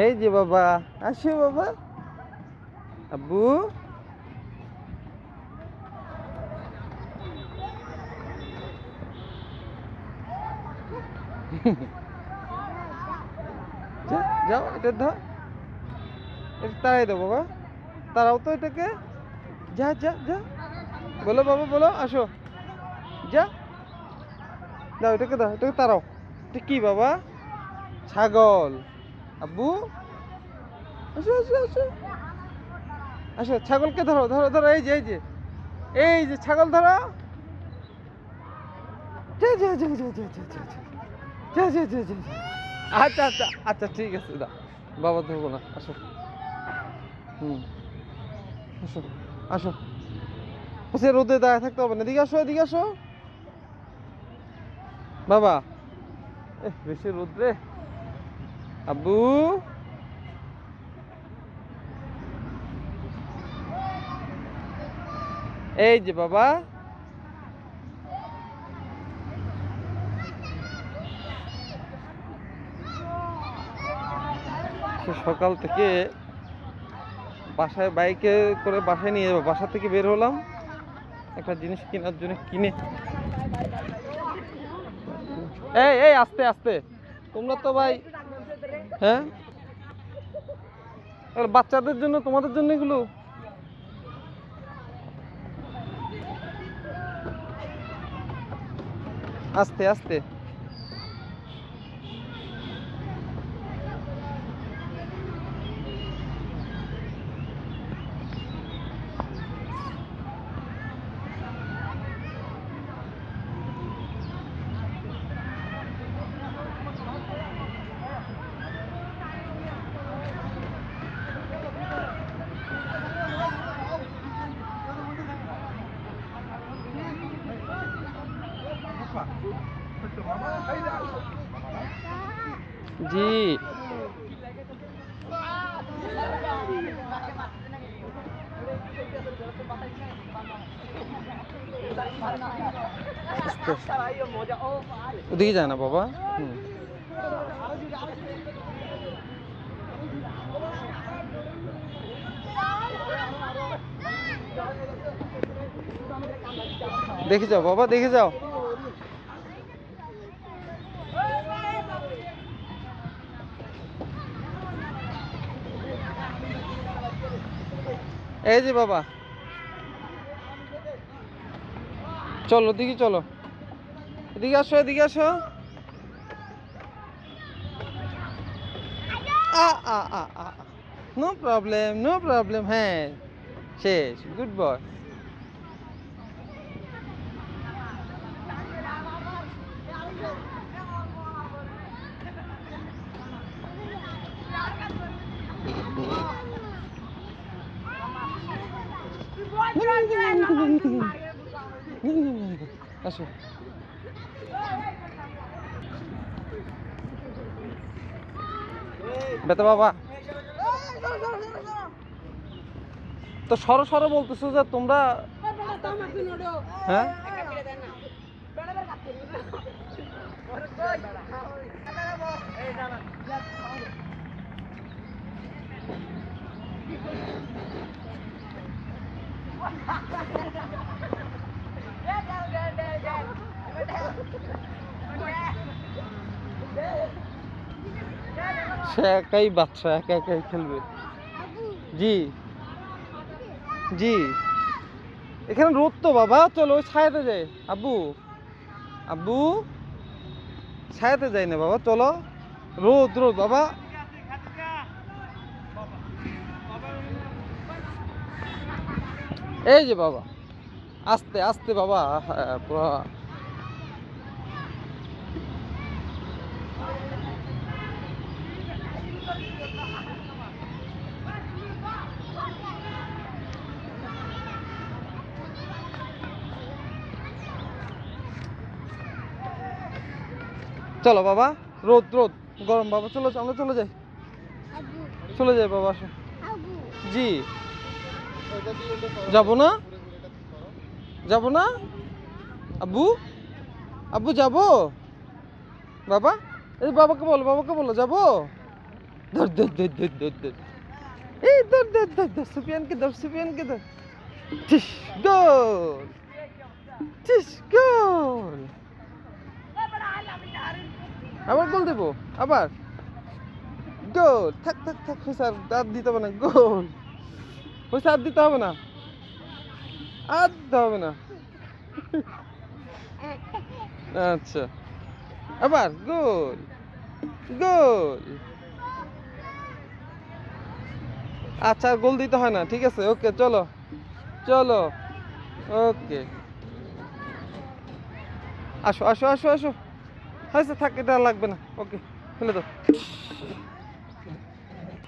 এই যে বাবা, আসো বাবা। আব্বু যাও, এটা ধর, এটা তাড়াই দাও বাবা, তাড়াও তো এটাকে। যা যা যা, বলো বাবা, বলো, আসো, যা, দাও এটাকে, দাও এটাকে, তাড়াও। এটা কি বাবা? ছাগল। আব্বু আসো আসো আসো আসো, ছাগলকে ধরো ধরো ধরো, এই যে এই যে এই যে ছাগল ধরো। যা যা যা যা যা যা যা যা যা যা যা যা। আচ্ছা আচ্ছা আচ্ছা, ঠিক আছে, দাও, বাবা ধরবো না, আসো। হুম, আসো আসো, সে রোদে দাঁড়িয়ে থাকতে হবে না, এদিকে আসো, এদিকে আসো বাবা। বেশি রোদ্রে। আব্বু এই যে বাবা, সে সকাল থেকে বাসায় বাইকে করে বাসায় নিয়ে যাবো, বাসা থেকে বের হলাম একটা জিনিস কেনার জন্য, কিনে। এই এই আস্তে আস্তে, তোমরা তো ভাই, হ্যাঁ বাচ্চাদের জন্য, তোমাদের জন্য এগুলো। আস্তে আস্তে। জি, ওদিকে যায় না বাবা। হুম, দেখে যাও বাবা, দেখে যাও। এই যে বাবা, চলো দিকে, চলো এদিকে আসো, এদিকে আসো। নো প্রবলেম, নো প্রবলেম, হ্যাঁ শেষ, গুড বয়। আসো, বেটা বাবা, তো সরো সরো বলতেছো যে তোমরা, হ্যাঁ সে একাই বাচ্চা, একা একাই খেলবে। জি জি, এখানে রোদ তো বাবা, চলো ওই ছায়াতে যাই। আব্বু, আব্বু ছায়াতে যাই না বাবা, চলো, রোদ রোদ বাবা। এই যে বাবা, আস্তে আস্তে বাবা, হ্যাঁ পুরো। চলো বাবা, রোদ রোদ, গরম বাবা, চলো আমরা চলে যাই, চলে যাই বাবা, আসো। জি, যাবো না, যাবো না আব্বু, আব্বু যাবো। বাবা, এই বাবাকে বলো যাবো। ধর ধর ধর ধর ধর ধর, এই ধর ধর ধর ধর, সুফিয়ানকে ধর। টিস, গোল, টিস, গোল। আবার গোল দেবো, আবার গোল। থাক থাক থাক, হয়েছে, আর দিতে হবে না, গোল হয়েছে, আর দিতে হবে না, আর দিতে হবে না। আচ্ছা, আবার গোল, গোল। আচ্ছা, আর গোল দিতে হয় না, ঠিক আছে, ওকে, চলো চলো, ওকে, আসো আসো আসো আসো, হয়েছে, থাক, এটা আর লাগবে না, ওকে, ফেলে দাও।